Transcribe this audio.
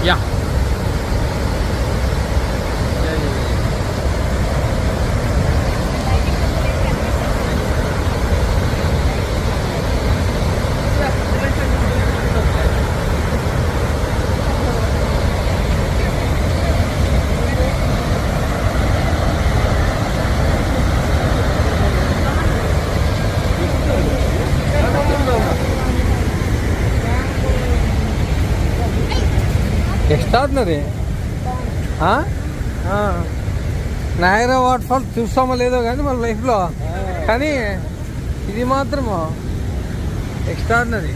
Yeah extraordinary. Niagara water fall చూస్తామో లేదో కానీ మన లైఫ్లో, కానీ ఇది మాత్రం ఎక్స్ట్రాడినరీ.